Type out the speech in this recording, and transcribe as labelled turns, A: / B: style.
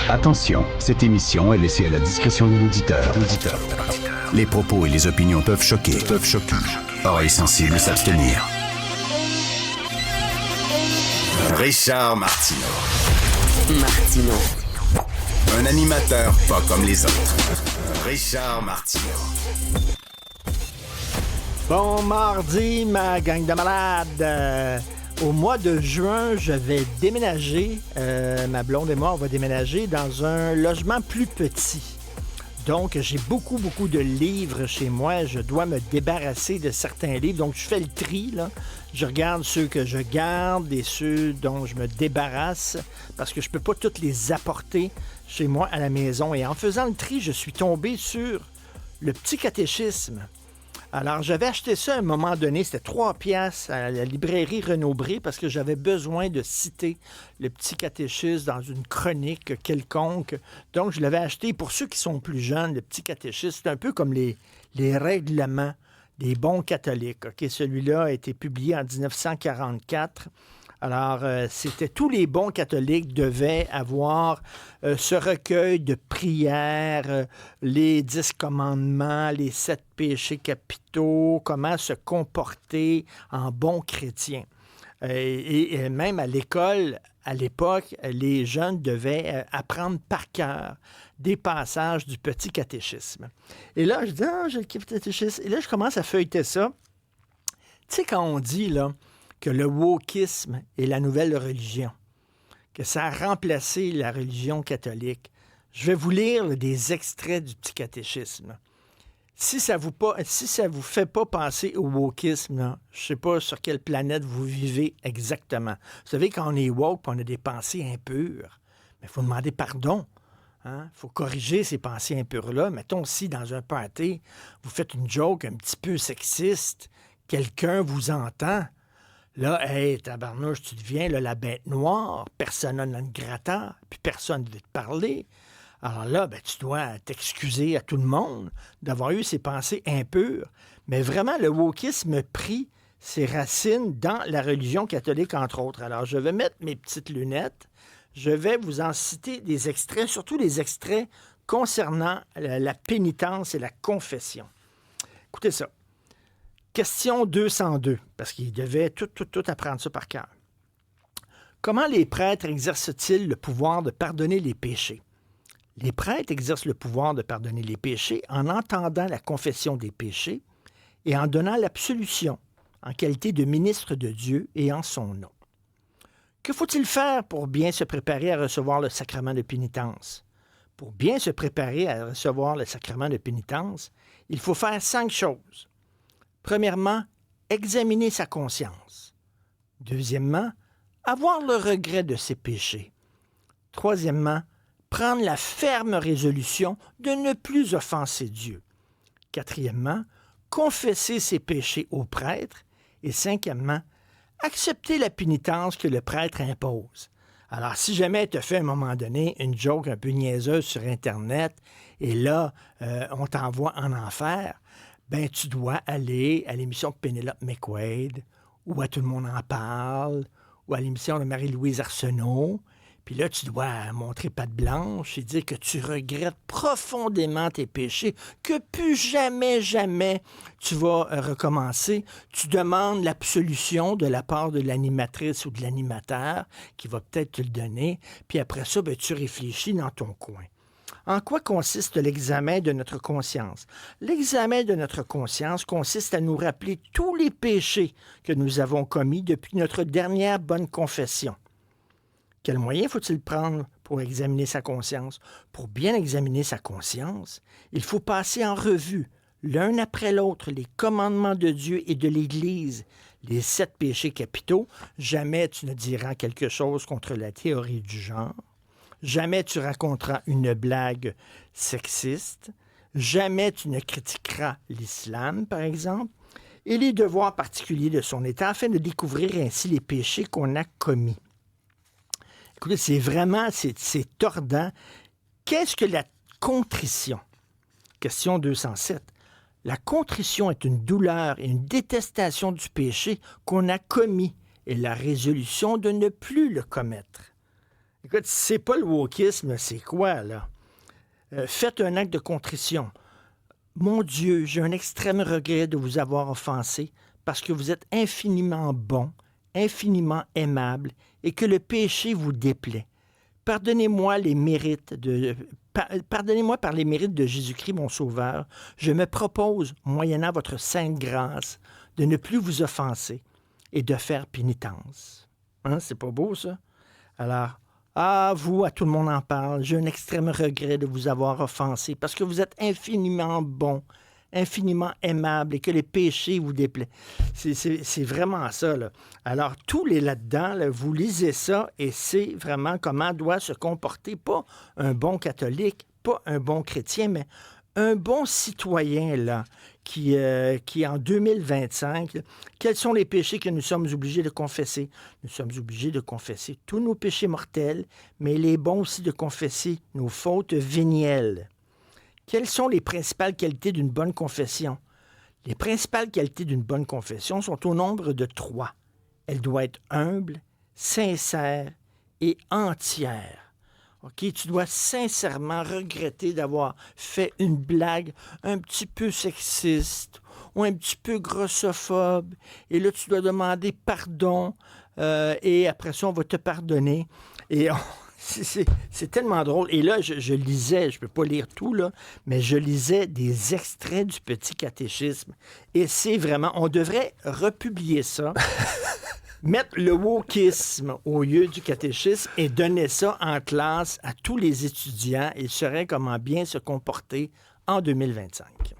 A: Attention, cette émission est laissée à la discrétion de l'auditeur. Les propos et les opinions peuvent choquer. Oreilles sensibles s'abstenir. Richard Martineau. Un animateur pas comme les autres. Richard Martineau.
B: Bon mardi, ma gang de malades. Au mois de juin, je vais déménager. Ma blonde et moi, on va déménager dans un logement plus petit. Donc, j'ai beaucoup de livres chez moi. Je dois me débarrasser de certains livres. Donc, je fais le tri, là. Je regarde ceux que je garde et ceux dont je me débarrasse parce que je peux pas tous les apporter chez moi à la maison. Et en faisant le tri, je suis tombé sur le petit catéchisme. Alors, j'avais acheté ça à un moment donné, c'était 3 piastres à la librairie Renaud-Bré parce que j'avais besoin de citer le petit catéchisme dans une chronique quelconque. Donc, je l'avais acheté. Pour ceux qui sont plus jeunes, le petit catéchisme, c'est un peu comme les règlements des bons catholiques. Okay? Celui-là a été publié en 1944. Alors, c'était tous les bons catholiques devaient avoir ce recueil de prières, les 10 commandements, les 7 péchés capitaux, comment se comporter en bon chrétien. Et même à l'école, à l'époque, les jeunes devaient apprendre par cœur des passages du petit catéchisme. Et là, je dis, j'ai le petit catéchisme. Et là, je commence à feuilleter ça. Tu sais, quand on dit, là, que le wokisme est la nouvelle religion, que ça a remplacé la religion catholique. Je vais vous lire des extraits du petit catéchisme. Si ça vous fait pas penser au wokisme, là, je sais pas sur quelle planète vous vivez exactement. Vous savez, quand on est woke, on a des pensées impures, mais il faut demander pardon. Il faut corriger ces pensées impures-là. Mettons, si dans un party, vous faites une joke un petit peu sexiste, quelqu'un vous entend. Là, hey, tabarnouche, tu deviens là, la bête noire, persona non grata, puis personne ne veut te parler. Alors là, tu dois t'excuser à tout le monde d'avoir eu ces pensées impures. Mais vraiment, le wokisme prit ses racines dans la religion catholique, entre autres. Alors, je vais mettre mes petites lunettes. Je vais vous en citer des extraits, surtout les extraits concernant la pénitence et la confession. Écoutez ça. Question 202, parce qu'ils devaient tout apprendre ça par cœur. Comment les prêtres exercent-ils le pouvoir de pardonner les péchés? Les prêtres exercent le pouvoir de pardonner les péchés en entendant la confession des péchés et en donnant l'absolution en qualité de ministre de Dieu et en son nom. Que faut-il faire pour bien se préparer à recevoir le sacrement de pénitence? Pour bien se préparer à recevoir le sacrement de pénitence, il faut faire 5 choses. Premièrement, examiner sa conscience. Deuxièmement, avoir le regret de ses péchés. Troisièmement, prendre la ferme résolution de ne plus offenser Dieu. Quatrièmement, confesser ses péchés au prêtre. Et cinquièmement, accepter la pénitence que le prêtre impose. Alors, si jamais tu as fait à un moment donné une joke un peu niaiseuse sur Internet, et là, on t'envoie en enfer, tu dois aller à l'émission de Pénélope McQuaid, ou à Tout le monde en parle, ou à l'émission de Marie-Louise Arsenault. Puis là, tu dois montrer patte blanche et dire que tu regrettes profondément tes péchés, que plus jamais tu vas recommencer. Tu demandes l'absolution de la part de l'animatrice ou de l'animateur qui va peut-être te le donner. Puis après ça, tu réfléchis dans ton coin. En quoi consiste l'examen de notre conscience? L'examen de notre conscience consiste à nous rappeler tous les péchés que nous avons commis depuis notre dernière bonne confession. Quel moyen faut-il prendre pour examiner sa conscience? Pour bien examiner sa conscience, il faut passer en revue, l'un après l'autre, les commandements de Dieu et de l'Église, les 7 péchés capitaux. Jamais tu ne diras quelque chose contre la théorie du genre. Jamais tu raconteras une blague sexiste. Jamais tu ne critiqueras l'islam, par exemple. Et les devoirs particuliers de son État afin de découvrir ainsi les péchés qu'on a commis. Écoutez, c'est tordant. Qu'est-ce que la contrition? Question 207. La contrition est une douleur et une détestation du péché qu'on a commis et la résolution de ne plus le commettre. Écoute, c'est pas le wokisme, c'est quoi, là? Faites un acte de contrition. Mon Dieu, j'ai un extrême regret de vous avoir offensé parce que vous êtes infiniment bon, infiniment aimable et que le péché vous déplaît. Pardonnez-moi pardonnez-moi par les mérites de Jésus-Christ, mon Sauveur. Je me propose, moyennant votre sainte grâce, de ne plus vous offenser et de faire pénitence. Hein, c'est pas beau, ça? Alors, vous, à tout le monde en parle, j'ai un extrême regret de vous avoir offensé parce que vous êtes infiniment bon, infiniment aimable et que les péchés vous déplaient. C'est vraiment ça, là. Alors, tous les là-dedans, là, vous lisez ça et c'est vraiment comment doit se comporter, pas un bon catholique, pas un bon chrétien, mais un bon citoyen, là, qui en 2025, quels sont les péchés que nous sommes obligés de confesser? Nous sommes obligés de confesser tous nos péchés mortels, mais il est bon aussi de confesser nos fautes vénielles. Quelles sont les principales qualités d'une bonne confession? Les principales qualités d'une bonne confession sont au nombre de 3. Elle doit être humble, sincère et entière. OK, tu dois sincèrement regretter d'avoir fait une blague un petit peu sexiste ou un petit peu grossophobe. Et là, tu dois demander pardon et après ça, on va te pardonner. Et c'est tellement drôle. Et là, je lisais, je ne peux pas lire tout, là, mais je lisais des extraits du Petit Catéchisme. Et c'est vraiment, on devrait republier ça. Mettre le wokisme au lieu du catéchisme et donner ça en classe à tous les étudiants. Ils sauraient comment bien se comporter en 2025.